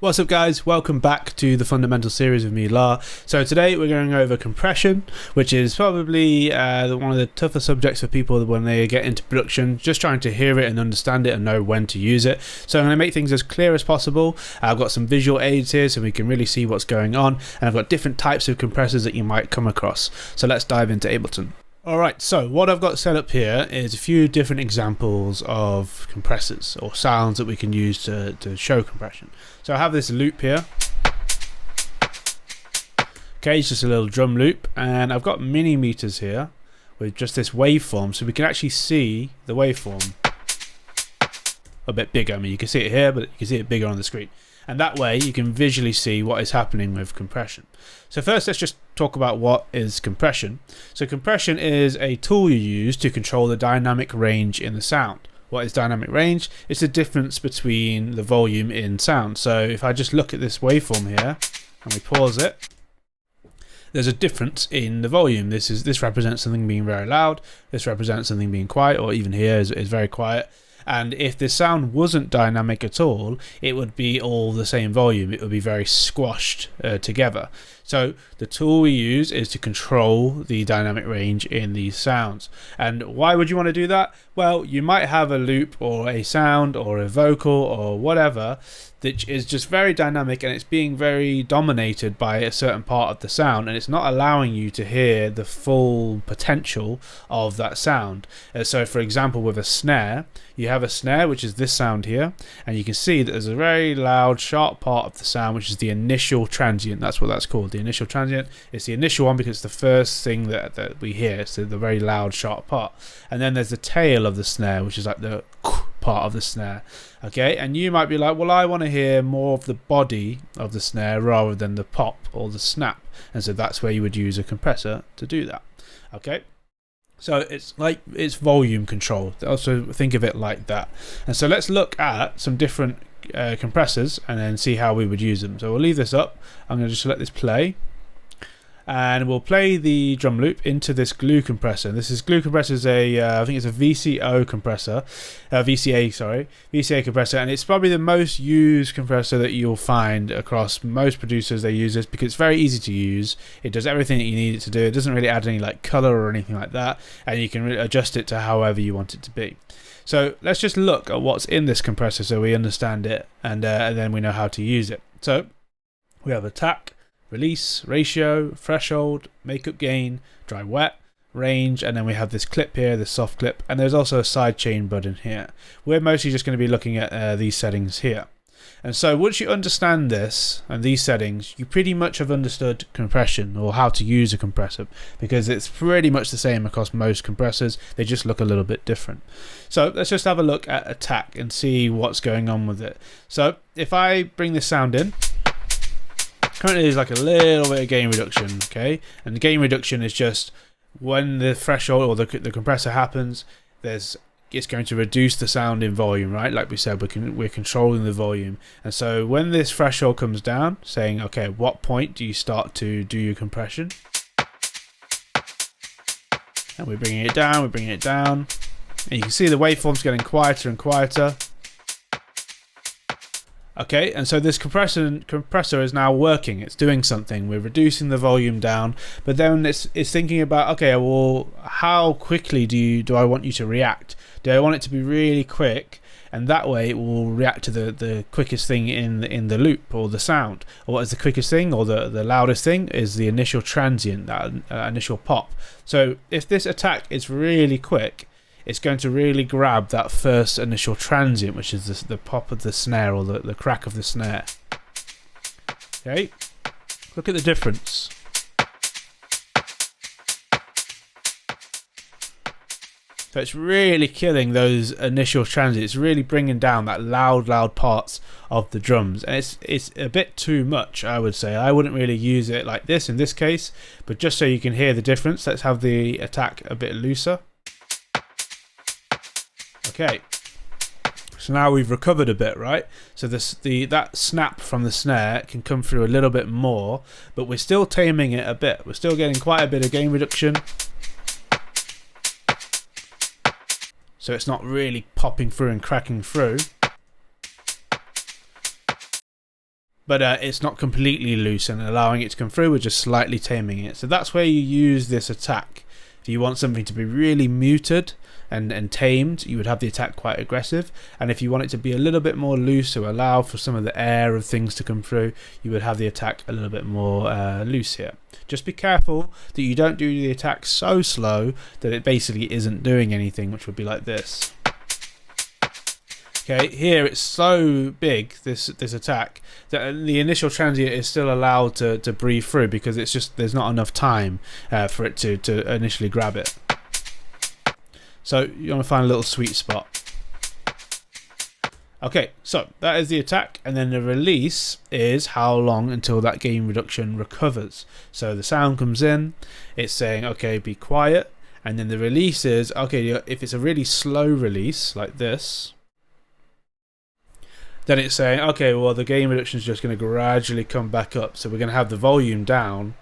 What's up guys, welcome back to the fundamental series with me, La. So today we're going over compression, which is probably one of the tougher subjects for people when they get into production, just trying to hear it and understand it and know when to use it. So I'm going to make things as clear as possible. I've got some visual aids here so we can really see what's going on, and I've got different types of compressors that you might come across. So let's dive into Ableton. Alright, so what I've got set up here is a few different examples of compressors or sounds that we can use to show compression. So I have this loop here. Okay, it's just a little drum loop, and I've got mini meters here with just this waveform, so we can actually see the waveform a bit bigger. I mean, you can see it here, but you can see it bigger on the screen. And that way you can visually see what is happening with compression. So first let's just talk about what is compression. So compression is a tool you use to control the dynamic range in the sound. What is dynamic range? It's the difference between the volume in sound. So if I just look at this waveform here and we pause it, there's a difference in the volume. This represents something being very loud, this represents something being quiet, or even here is very quiet. And if the sound wasn't dynamic at all, it would be all the same volume. It would be very squashed together. So the tool we use is to control the dynamic range in these sounds. And why would you want to do that? Well, you might have a loop or a sound or a vocal or whatever that is just very dynamic, and it's being very dominated by a certain part of the sound, and it's not allowing you to hear the full potential of that sound. So for example, with a snare, you have a snare which is this sound here, and you can see that there's a very loud sharp part of the sound which is the initial transient. That's what that's called, the initial transient. It's the initial one because it's the first thing that we hear, so the very loud sharp part. And then there's the tail of the snare, which is like the part of the snare. Okay, and you might be like, well, I want to hear more of the body of the snare rather than the pop or the snap, and so that's where you would use a compressor to do that. Okay, so it's volume control. Also think of it like that. And so let's look at some different compressors and then see how we would use them. So we'll leave this up. I'm going to just let this play, and we'll play the drum loop into this glue compressor. This is glue compressor is I think it's a VCA compressor, VCA compressor, and it's probably the most used compressor that you'll find across most producers. They use this because it's very easy to use. It does everything that you need it to do. It doesn't really add any like color or anything like that, and you can adjust it to however you want it to be. So let's just look at what's in this compressor so we understand it, and then we know how to use it. So we have attack, release, ratio, threshold, makeup gain, dry wet, range, and then we have this clip here, this soft clip, and there's also a sidechain button here. We're mostly just going to be looking at these settings here. And so once you understand this and these settings, you pretty much have understood compression or how to use a compressor, because it's pretty much the same across most compressors. They just look a little bit different. So let's just have a look at attack and see what's going on with it. So if I bring this sound in, currently there's like a little bit of gain reduction, okay? And the gain reduction is just when the threshold or the compressor happens, it's going to reduce the sound in volume, right? Like we said, we're controlling the volume. And so when this threshold comes down, saying, okay, at what point do you start to do your compression? And we're bringing it down, and you can see the waveform's getting quieter and quieter. Okay, and so this compressor is now working. It's doing something. We're reducing the volume down, but then it's thinking about, okay, well, how quickly do I want you to react? Do I want it to be really quick, and that way it will react to the quickest thing in the loop or the sound? Or what is the quickest thing or the loudest thing is the initial transient, that initial pop. So if this attack is really quick, it's going to really grab that first initial transient, which is the pop of the snare or the crack of the snare. Okay, look at the difference. So it's really killing those initial transients. It's really bringing down that loud parts of the drums, and it's a bit too much, I would say. I wouldn't really use it like this in this case, but just so you can hear the difference, let's have the attack a bit looser. Okay, so now we've recovered a bit, right? So that snap from the snare can come through a little bit more, but we're still taming it a bit. We're still getting quite a bit of gain reduction. So it's not really popping through and cracking through. but it's not completely loose and allowing it to come through. We're just slightly taming it. So that's where you use this attack. If you want something to be really muted and tamed, you would have the attack quite aggressive, and if you want it to be a little bit more loose to allow for some of the air of things to come through, you would have the attack a little bit more loose here. Just be careful that you don't do the attack so slow that it basically isn't doing anything, which would be like this. Okay, here it's so big, this attack, that the initial transient is still allowed to breathe through, because it's just there's not enough time for it to initially grab it. So you want to find a little sweet spot. Okay, so that is the attack, and then the release is how long until that gain reduction recovers. So the sound comes in, it's saying, okay, be quiet, and then the release is, okay, if it's a really slow release like this, then it's saying, okay, well, the gain reduction is just going to gradually come back up. So we're going to have the volume down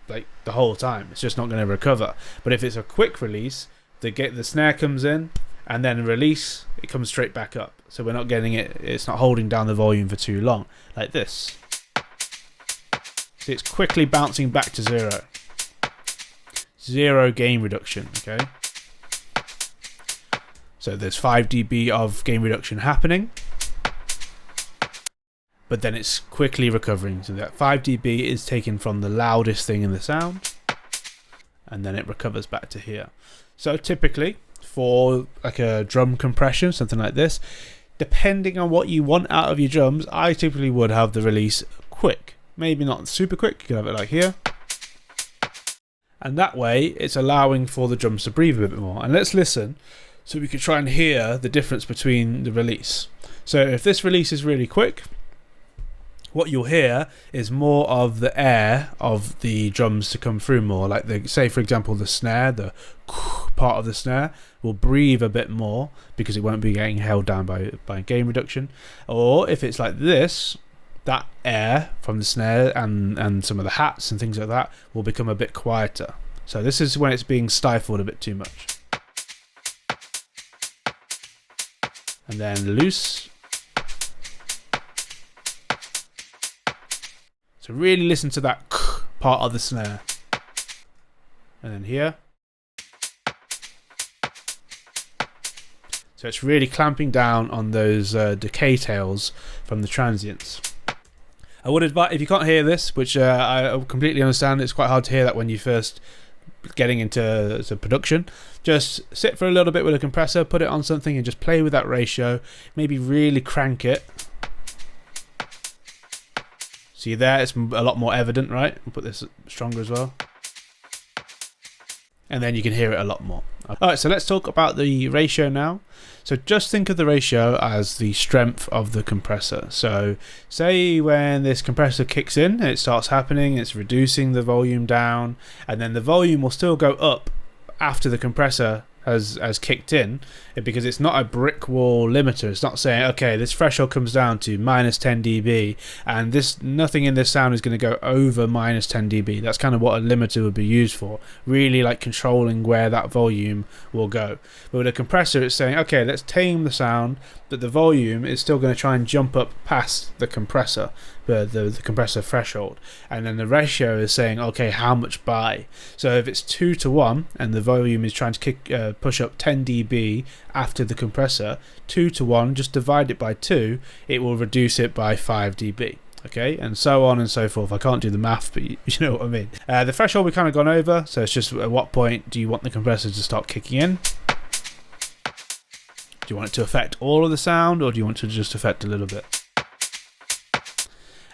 like the whole time. It's just not going to recover. But if it's a quick release, the snare comes in, and then release, it comes straight back up. So we're not getting it, it's not holding down the volume for too long, like this. See, it's quickly bouncing back to zero. Zero gain reduction, okay? So there's 5 dB of gain reduction happening, but then it's quickly recovering. So that 5 dB is taken from the loudest thing in the sound, and then it recovers back to here. So typically, for like a drum compression, something like this, depending on what you want out of your drums, I typically would have the release quick. Maybe not super quick, you can have it like here. And that way, it's allowing for the drums to breathe a bit more. And let's listen, so we can try and hear the difference between the release. So if this release is really quick, what you'll hear is more of the air of the drums to come through more. Like, say for example, the snare, the part of the snare will breathe a bit more because it won't be getting held down by gain reduction. Or if it's like this, that air from the snare and some of the hats and things like that will become a bit quieter. So this is when it's being stifled a bit too much. And then loose. So really listen to that part of the snare. And then here. So it's really clamping down on those decay tails from the transients. I would advise, if you can't hear this, which I completely understand, it's quite hard to hear that when you first getting into production, just sit for a little bit with a compressor, put it on something and just play with that ratio, maybe really crank it. See there, it's a lot more evident, right? We'll put this stronger as well. And then you can hear it a lot more. Alright, so let's talk about the ratio now. So just think of the ratio as the strength of the compressor. So say when this compressor kicks in, it starts happening, it's reducing the volume down, and then the volume will still go up after the compressor has kicked in, because it's not a brick wall limiter. It's not saying, okay, this threshold comes down to minus 10 dB and this nothing in this sound is going to go over minus 10 dB. That's kind of what a limiter would be used for, really like controlling where that volume will go. But with a compressor, it's saying, okay, let's tame the sound, but the volume is still going to try and jump up past the compressor, the compressor threshold, and then the ratio is saying, okay, how much by. So if it's 2 to 1 and the volume is trying to push up 10 dB after the compressor, 2 to 1, just divide it by 2, it will reduce it by 5 dB. Okay, and so on and so forth. I can't do the math, but you know what I mean. The threshold we've kind of gone over, so it's just at what point do you want the compressor to start kicking in? Do you want it to affect all of the sound, or do you want to just affect a little bit?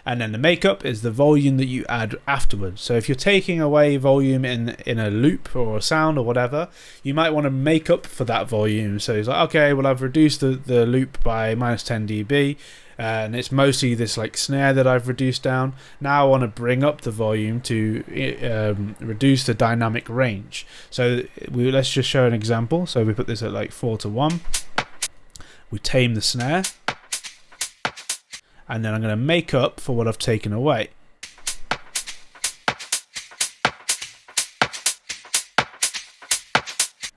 And then the makeup is the volume that you add afterwards. So if you're taking away volume in a loop or a sound or whatever, you might want to make up for that volume. So it's like, okay, well, I've reduced the loop by minus 10 dB, and it's mostly this like snare that I've reduced down. Now I want to bring up the volume to reduce the dynamic range. So let's just show an example. So we put this at like 4 to 1. We tame the snare. And then I'm going to make up for what I've taken away.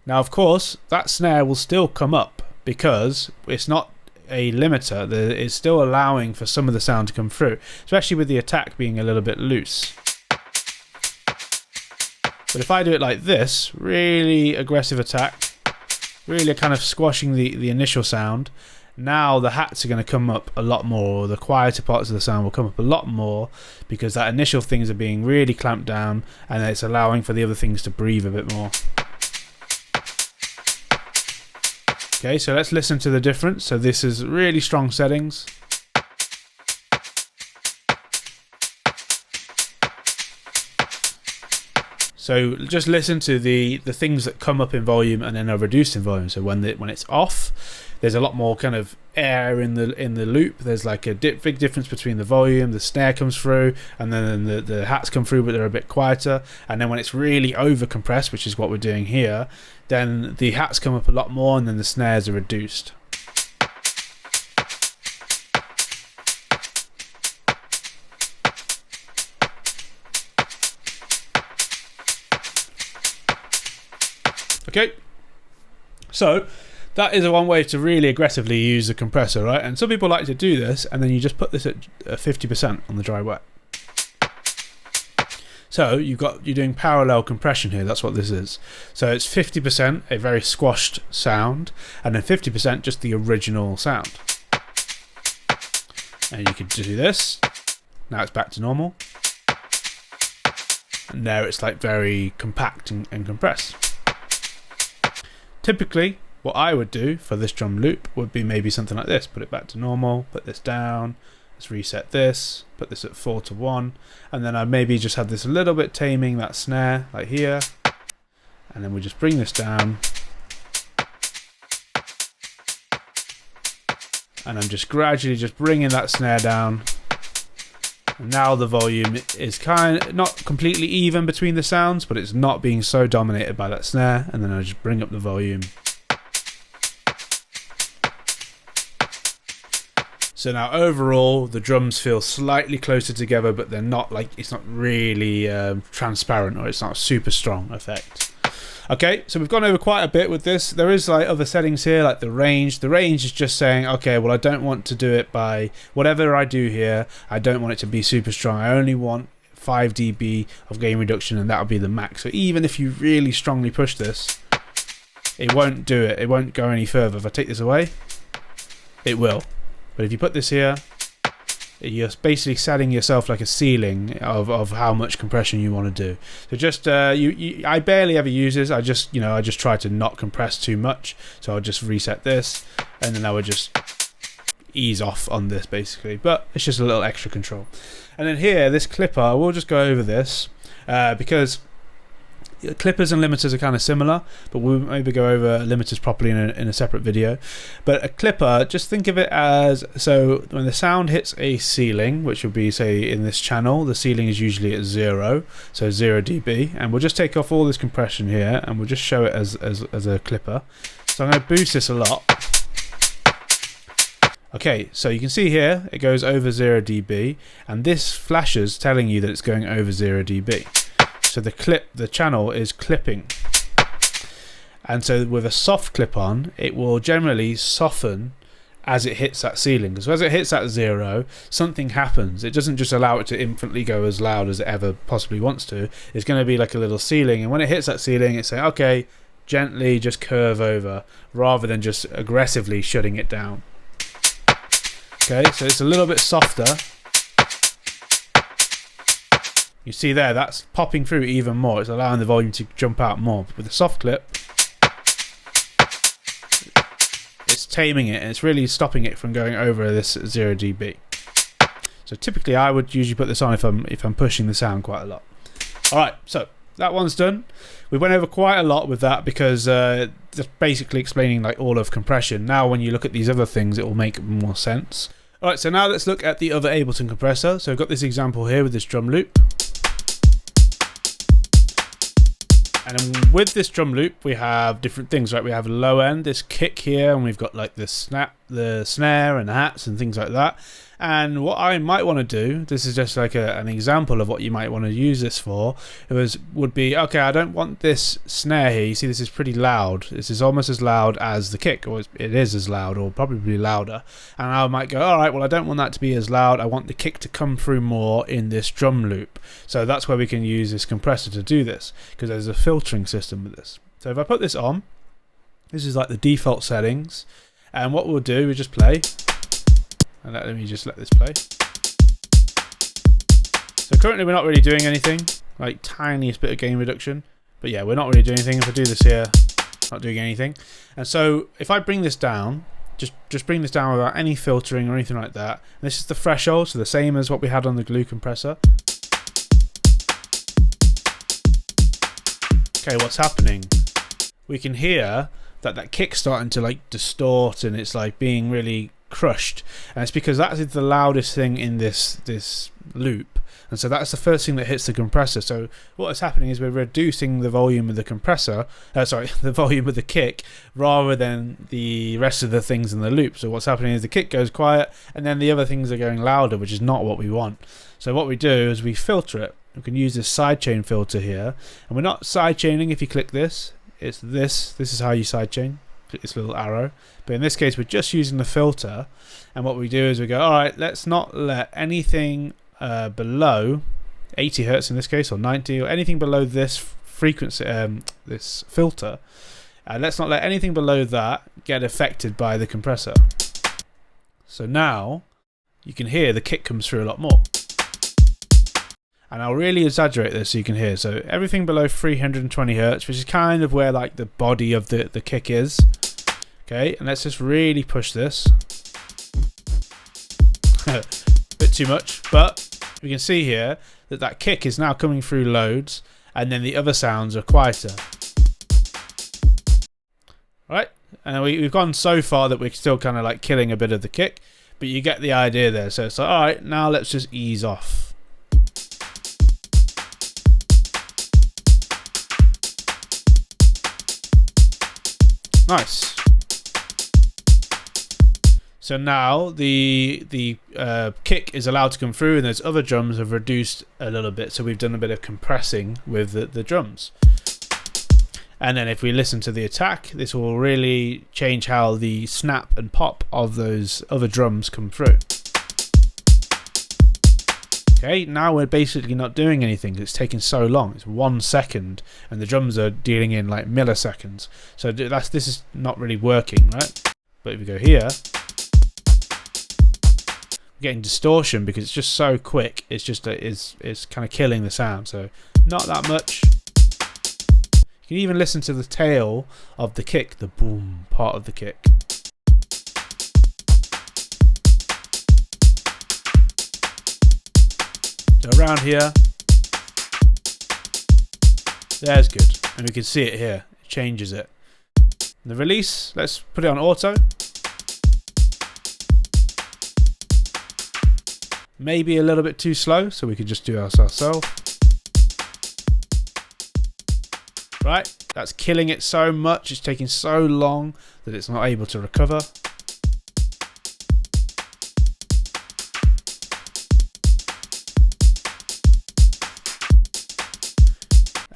Now, of course, that snare will still come up because it's not a limiter, it's still allowing for some of the sound to come through, especially with the attack being a little bit loose. But if I do it like this, really aggressive attack, really kind of squashing the initial sound, now the hats are going to come up a lot more, the quieter parts of the sound will come up a lot more, because that initial things are being really clamped down, and it's allowing for the other things to breathe a bit more. Okay, so let's listen to the difference. So this is really strong settings. So just listen to the things that come up in volume and then are reduced in volume. So when it's off, there's a lot more kind of air in the loop. There's like a big difference between the volume, the snare comes through, and then the hats come through, but they're a bit quieter. And then when it's really over compressed, which is what we're doing here, then the hats come up a lot more, and then the snares are reduced. Okay, so that is one way to really aggressively use the compressor, right? And some people like to do this, and then you just put this at 50% on the dry wet. So you're doing parallel compression here. That's what this is. So it's 50% a very squashed sound, and then 50% just the original sound. And you could do this. Now it's back to normal, and there it's like very compact and compressed. Typically, what I would do for this drum loop would be maybe something like this. Put it back to normal, put this down, let's reset this, put this at 4 to 1, and then I'd maybe just have this a little bit taming that snare, like here, and then we just bring this down, and I'm just gradually just bringing that snare down. And now the volume is not completely even between the sounds, but it's not being so dominated by that snare. And then I just bring up the volume. So now overall, the drums feel slightly closer together, but they're not like, it's not really transparent, or it's not a super strong effect. Okay, so we've gone over quite a bit with this. There is like other settings here, like the range. The range is just saying, okay, well, I don't want to do it by whatever I do here. I don't want it to be super strong. I only want 5 dB of gain reduction, and that'll be the max. So even if you really strongly push this, it won't do it. It won't go any further. If I take this away, it will. But if you put this here, you're basically setting yourself like a ceiling of how much compression you want to do. So just I barely ever use this. I just try to not compress too much. So I'll just reset this, and then I would just ease off on this basically. But it's just a little extra control. And then here, this clipper, we'll just go over this because clippers and limiters are kind of similar, but we'll maybe go over limiters properly in a separate video. But a clipper, just think of it as, so when the sound hits a ceiling, which would be, say, in this channel, the ceiling is usually at 0, so 0 dB, and we'll just take off all this compression here, and we'll just show it as a clipper. So I'm going to boost this a lot. Okay, so you can see here, it goes over 0 dB, and this flashes telling you that it's going over 0 dB. So the channel is clipping. And so with a soft clip on, it will generally soften as it hits that ceiling. Because as it hits that 0, something happens. It doesn't just allow it to infinitely go as loud as it ever possibly wants to. It's going to be like a little ceiling. And when it hits that ceiling, it's saying, okay, gently just curve over, rather than just aggressively shutting it down. Okay, so it's a little bit softer. You see there, that's popping through even more. It's allowing the volume to jump out more. But with a soft clip, it's taming it, and it's really stopping it from going over this 0 dB. So typically I would usually put this on if I'm pushing the sound quite a lot. Alright, so that one's done. We went over quite a lot with that because just basically explaining like all of compression. Now when you look at these other things, it will make more sense. Alright, so now let's look at the other Ableton compressor. So I've got this example here with this drum loop. And with this drum loop, we have different things, right? We have low end, this kick here, and we've got like this snap the snare and the hats and things like that. And what I might want to do, this is just like an example of what you might want to use this for, would be, okay, I don't want this snare here. You see, this is pretty loud. This is almost as loud as the kick, or it is as loud, or probably louder. And I might go, all right, well, I don't want that to be as loud. I want the kick to come through more in this drum loop. So that's where we can use this compressor to do this, because there's a filtering system with this. So if I put this on, this is like the default settings. And what we'll do is just play. And let me just let this play. So currently we're not really doing anything, like tiniest bit of gain reduction. But yeah, we're not really doing anything. If I do this here, not doing anything. And so if I bring this down, just bring this down without any filtering or anything like that. And this is the threshold, so the same as what we had on the glue compressor. Okay, what's happening? We can hear that kick's starting to like distort, and it's like being really crushed, and it's because that is the loudest thing in this loop, and so that's the first thing that hits the compressor. So what is happening is we're reducing the volume of the compressor, the volume of the kick, rather than the rest of the things in the loop. So what's happening is the kick goes quiet, and then the other things are going louder, which is not what we want. So what we do is we filter it. We can use this sidechain filter here, and we're not sidechaining. If you click this, it's this is how you sidechain. Click this little arrow, but in this case we're just using the filter, and what we do is we go, all right, let's not let anything below 80 hertz in this case, or 90, or anything below this frequency, this filter, let's not let anything below that get affected by the compressor. So now you can hear the kick comes through a lot more. And I'll really exaggerate this so you can hear. So everything below 320 hertz, which is kind of where like the body of the kick is. Okay, and let's just really push this. Bit too much, but we can see here that kick is now coming through loads, and then the other sounds are quieter. Right, and we've gone so far that we're still kind of like killing a bit of the kick, but you get the idea there. So it's like, all right, now let's just ease off. Nice. So now the kick is allowed to come through, and those other drums have reduced a little bit. So we've done a bit of compressing with the drums. And then if we listen to the attack, this will really change how the snap and pop of those other drums come through. Okay, now we're basically not doing anything. It's taking so long. It's 1 second, and the drums are dealing in like milliseconds. So this is not really working, right? But if we go here, we're getting distortion because it's just so quick. It's just it's kind of killing the sound. So not that much. You can even listen to the tail of the kick, the boom part of the kick. So around here, there's good, and we can see it here. It changes it. The release, let's put it on auto. Maybe a little bit too slow, so we could just do it ourselves. Right, that's killing it so much. It's taking so long that it's not able to recover.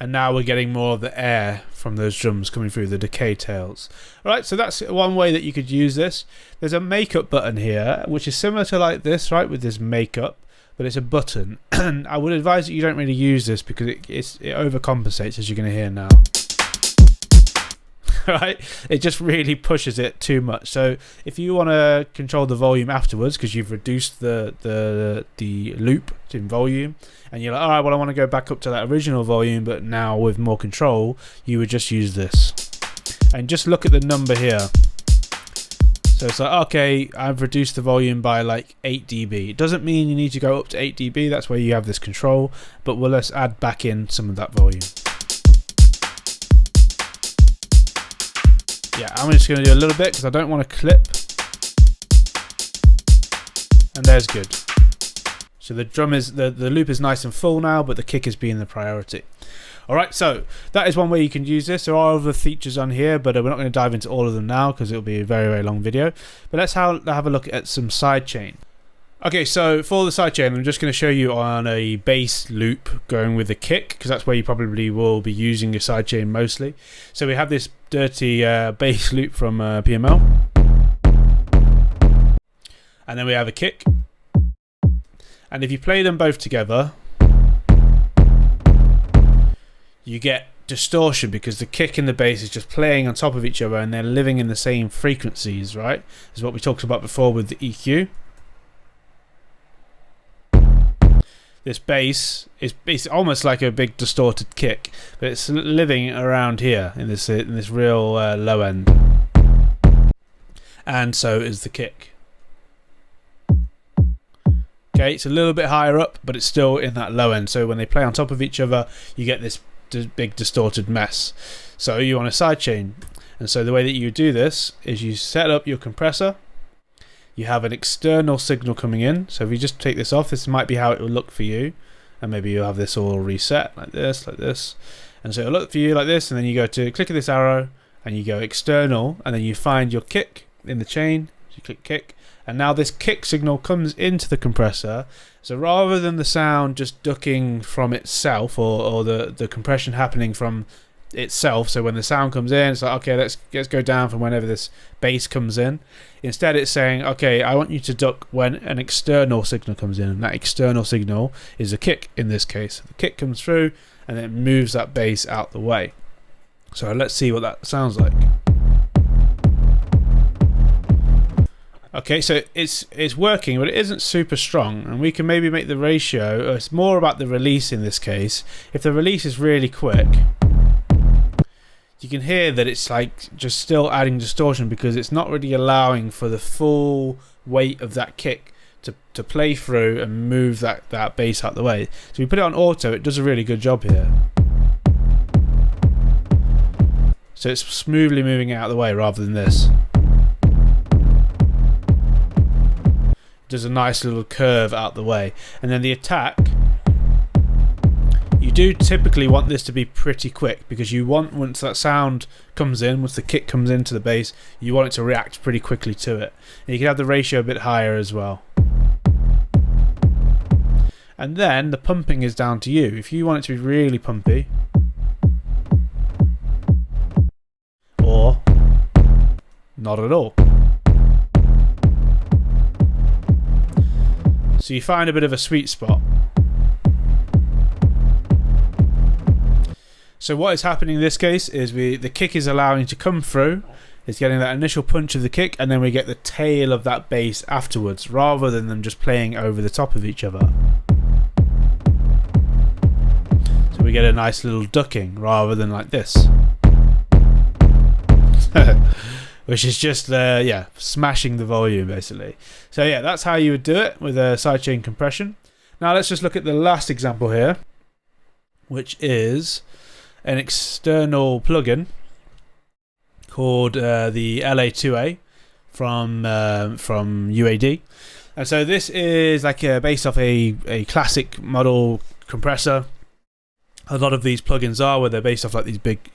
And now we're getting more of the air from those drums coming through the decay tails. Alright, so that's one way that you could use this. There's a makeup button here, which is similar to like this, right, with this makeup, but it's a button. And I would advise that you don't really use this because it overcompensates, as you're going to hear now. Right, it just really pushes it too much. So if you want to control the volume afterwards, because you've reduced the loop in volume, and you're like, all right, well, I want to go back up to that original volume, but now with more control, you would just use this. And just look at the number here. So it's like, okay, I've reduced the volume by like 8 dB. It doesn't mean you need to go up to 8 dB. That's where you have this control. But let's add back in some of that volume. Yeah, I'm just going to do a little bit because I don't want to clip. And there's good. So the loop is nice and full now, but the kick is being the priority. Alright, so that is one way you can use this. There are other features on here, but we're not going to dive into all of them now because it'll be a very, very long video. But let's have a look at some sidechain. Okay, so for the sidechain, I'm just going to show you on a bass loop going with the kick, because that's where you probably will be using your sidechain mostly. So we have this dirty bass loop from PML. And then we have a kick. And if you play them both together, you get distortion because the kick and the bass is just playing on top of each other and they're living in the same frequencies, right? This is what we talked about before with the EQ. This bass is almost like a big distorted kick, but it's living around here in this real low end. And so is the kick. Okay, it's a little bit higher up, but it's still in that low end. So when they play on top of each other, you get this big distorted mess. So you want a sidechain, and so the way that you do this is you set up your compressor. You have an external signal coming in. So if you just take this off, this might be how it will look for you, and maybe you'll have this all reset like this, and so it'll look for you like this. And then you go to click this arrow and you go external, and then you find your kick in the chain. So you click kick, and now this kick signal comes into the compressor. So rather than the sound just ducking from itself, or the compression happening from itself, so when the sound comes in, it's like, okay, let's go down from whenever this bass comes in. Instead, it's saying, okay, I want you to duck when an external signal comes in, and that external signal is a kick in this case. The kick comes through, and then it moves that bass out the way. So let's see what that sounds like. Okay, so it's working, but it isn't super strong, and we can maybe make the ratio. It's more about the release in this case. If the release is really quick, you can hear that it's like just still adding distortion because it's not really allowing for the full weight of that kick to play through and move that bass out the way. So we put it on auto, it does a really good job here. So it's smoothly moving out of the way rather than this. Does a nice little curve out the way. And then the attack, you do typically want this to be pretty quick, because you want, once that sound comes in, once the kick comes into the bass, you want it to react pretty quickly to it. And you can have the ratio a bit higher as well. And then the pumping is down to you. If you want it to be really pumpy, or not at all. So you find a bit of a sweet spot. So what is happening in this case is the kick is allowing to come through. It's getting that initial punch of the kick, and then we get the tail of that bass afterwards, rather than them just playing over the top of each other. So we get a nice little ducking rather than like this. Which is just smashing the volume basically. So yeah, that's how you would do it with a sidechain compression. Now let's just look at the last example here, which is an external plugin called the LA2A from UAD. And so this is like based off a classic model compressor. A lot of these plugins are, where they're based off like these big,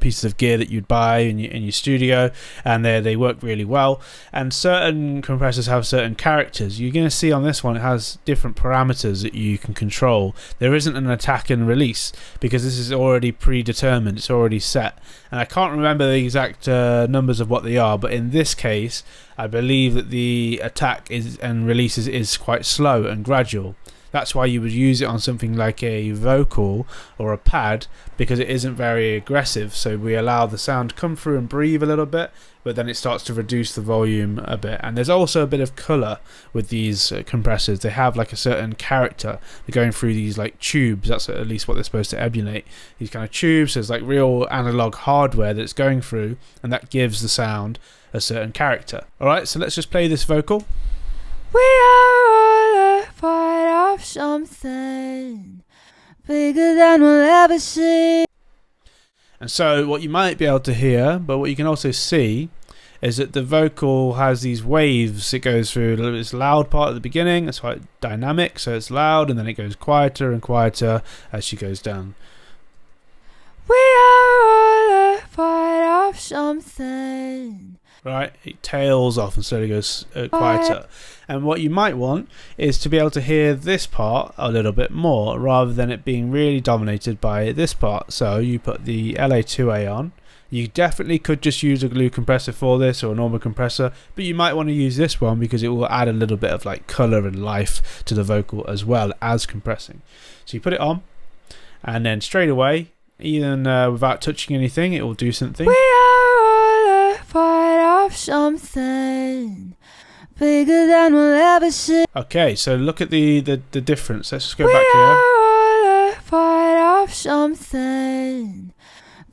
pieces of gear that you'd buy in your studio, and they work really well. And certain compressors have certain characters. You're going to see on this one, it has different parameters that you can control. There isn't an attack and release because this is already predetermined. It's already set, and I can't remember the exact numbers of what they are. But in this case, I believe that the attack and releases is quite slow and gradual. That's why you would use it on something like a vocal or a pad, because it isn't very aggressive. So we allow the sound to come through and breathe a little bit, but then it starts to reduce the volume a bit. And there's also a bit of colour with these compressors. They have like a certain character. They're going through these like tubes. That's at least what they're supposed to emulate. These kind of tubes. So it's like real analog hardware that it's going through, and that gives the sound a certain character. Alright, so let's just play this vocal. We are all a part of something bigger than we'll ever see. And so what you might be able to hear, but what you can also see, is that the vocal has these waves. It goes through this loud part at the beginning. It's quite dynamic, so it's loud, and then it goes quieter and quieter as she goes down. off something. Right, it tails off and slowly goes quieter. And what you might want is to be able to hear this part a little bit more rather than it being really dominated by this part. So you put the LA2A on. You definitely could just use a glue compressor for this or a normal compressor, but you might want to use this one because it will add a little bit of like colour and life to the vocal as well as compressing. So you put it on, and then straight away, even without touching anything, it will do something. We are part of something bigger than we'll ever see. Okay, so look at the difference. Let's just go We back here. are part of something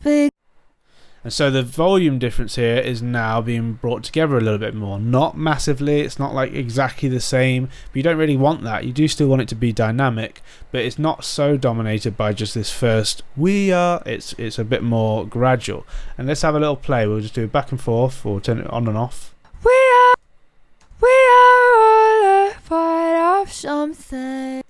big. And so the volume difference here is now being brought together a little bit more. Not massively, it's not like exactly the same, but you don't really want that. You do still want it to be dynamic, but it's not so dominated by just this first we are. It's a bit more gradual. And let's have a little play. We'll just do it back and forth or turn it on and off. We are all a part of something.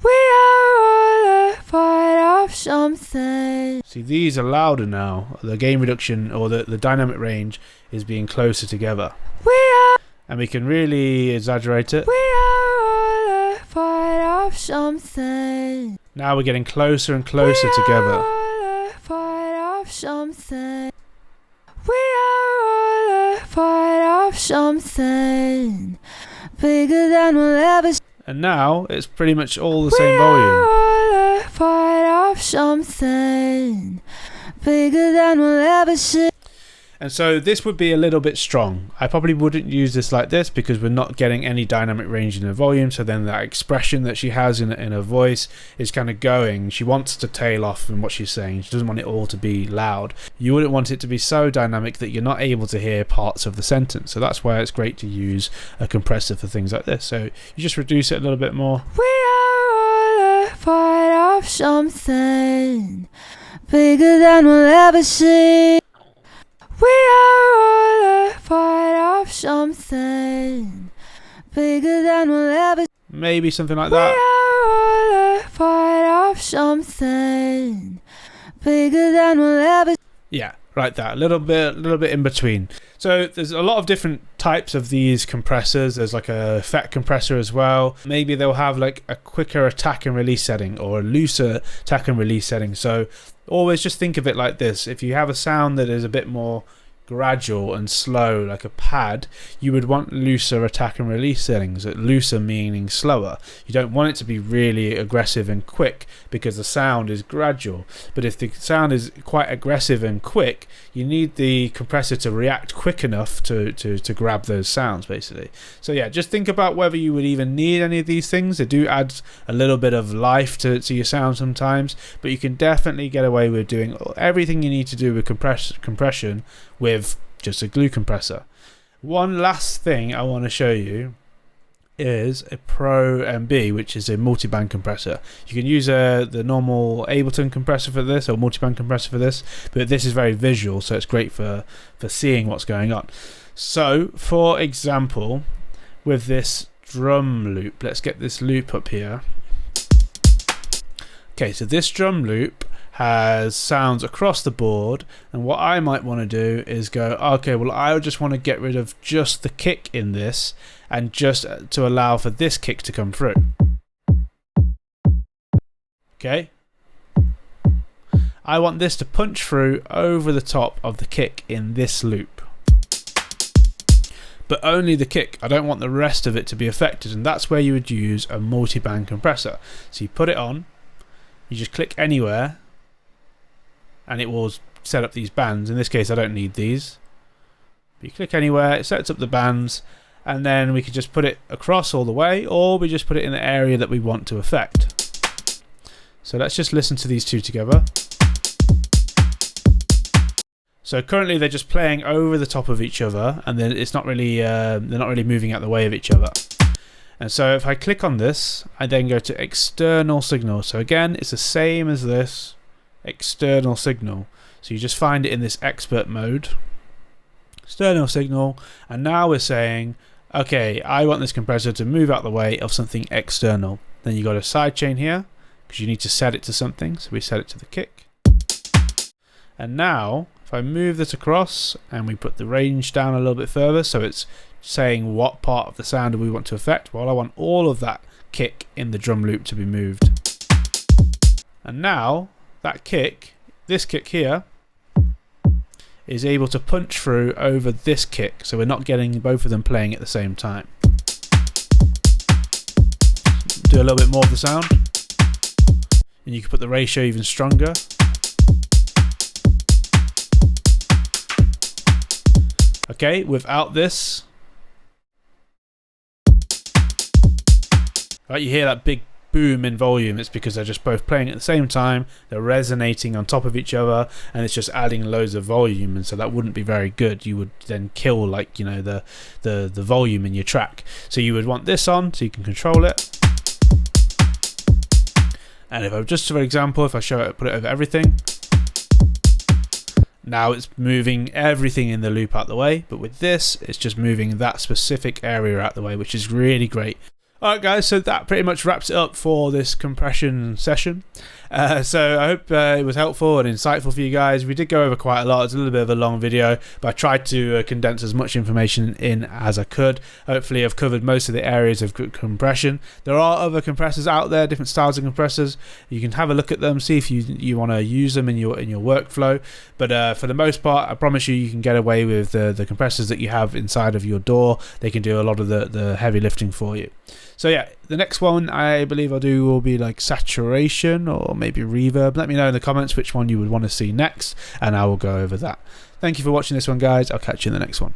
We are all a part of something. See, these are louder now. The gain reduction or the dynamic range is being closer together. We are, And we can really exaggerate it. we are all a part of something. Now we're getting closer and closer together. All a part of something. We are all a part of something bigger than we'll ever see. And now it's pretty much all the same volume. All a part of something bigger than we'll ever see. And so this would be a little bit strong. I probably wouldn't use this like this because we're not getting any dynamic range in her volume. So then that expression that she has in her voice is kind of going. She wants to tail off in what she's saying. She doesn't want it all to be loud. You wouldn't want it to be so dynamic that you're not able to hear parts of the sentence. So that's why it's great to use a compressor for things like this. So you just reduce it a little bit more. We are all a part of something bigger than we'll ever see. We are all a part of something bigger than we'll ever see. Maybe something like We that. are all a part of something bigger than we'll ever see. Yeah, like that. A little bit in between. So there's a lot of different types of these compressors. There's like a effect compressor as well. Maybe they'll have like a quicker attack and release setting or a looser attack and release setting. So always just think of it like this. If you have a sound that is a bit more gradual and slow, like a pad, you would want looser attack and release settings. Looser meaning slower. You don't want it to be really aggressive and quick because the sound is gradual. But if the sound is quite aggressive and quick, you need the compressor to react quick enough to grab those sounds, basically. So yeah, just think about whether you would even need any of these things. They do add a little bit of life to your sound sometimes, but you can definitely get away with doing everything you need to do with compression with just a glue compressor. One last thing I want to show you is a Pro MB, which is a multiband compressor. You can use the normal Ableton compressor for this or multiband compressor for this, but this is very visual, so it's great for seeing what's going on. So for example, with this drum loop, let's get this loop up here. Okay, so this drum loop has sounds across the board, and what I might want to do is go, okay, well, I just want to get rid of just the kick in this and just to allow for this kick to come through. Okay, I want this to punch through over the top of the kick in this loop, but only the kick. I don't want the rest of it to be affected, and that's where you would use a multi-band compressor. So you put it on, you just click anywhere, and it will set up these bands. In this case, I don't need these. But you click anywhere, it sets up the bands, and then we could just put it across all the way, or we just put it in the area that we want to affect. So let's just listen to these two together. So currently they're just playing over the top of each other, and then it's not really they're not really moving out the way of each other. And so if I click on this, I then go to external signal. So again, it's the same as this. External signal. So you just find it in this expert mode, external signal, and now we're saying, okay, I want this compressor to move out the way of something external. Then you got a sidechain here because you need to set it to something, so we set it to the kick, And now if I move this across and we put the range down a little bit further, so it's saying what part of the sound we want to affect, well, I want all of that kick in the drum loop to be moved. And now that kick, this kick here, is able to punch through over this kick, so we're not getting both of them playing at the same time. Do a little bit more of the sound, and you can put the ratio even stronger. Okay, without this, right, you hear that big boom in volume. It's because they're just both playing at the same time, they're resonating on top of each other, and it's just adding loads of volume, and so that wouldn't be very good. You would then kill, like, you know, the volume in your track. So you would want this on so you can control it. And if I just, for example, if I show it, put it over everything, now it's moving everything in the loop out the way, but with this it's just moving that specific area out the way, which is really great. Alright guys, so that pretty much wraps it up for this compression session. So I hope it was helpful and insightful for you guys. We did go over quite a lot. It's a little bit of a long video, but I tried to condense as much information in as I could. Hopefully I've covered most of the areas of compression. There are other compressors out there, different styles of compressors. You can have a look at them, see if you want to use them in your workflow. But for the most part, I promise you can get away with the compressors that you have inside of your DAW. They can do a lot of the heavy lifting for you. So yeah, the next one I believe I'll do will be like saturation or maybe reverb. Let me know in the comments which one you would want to see next, and I will go over that. Thank you for watching this one, guys. I'll catch you in the next one.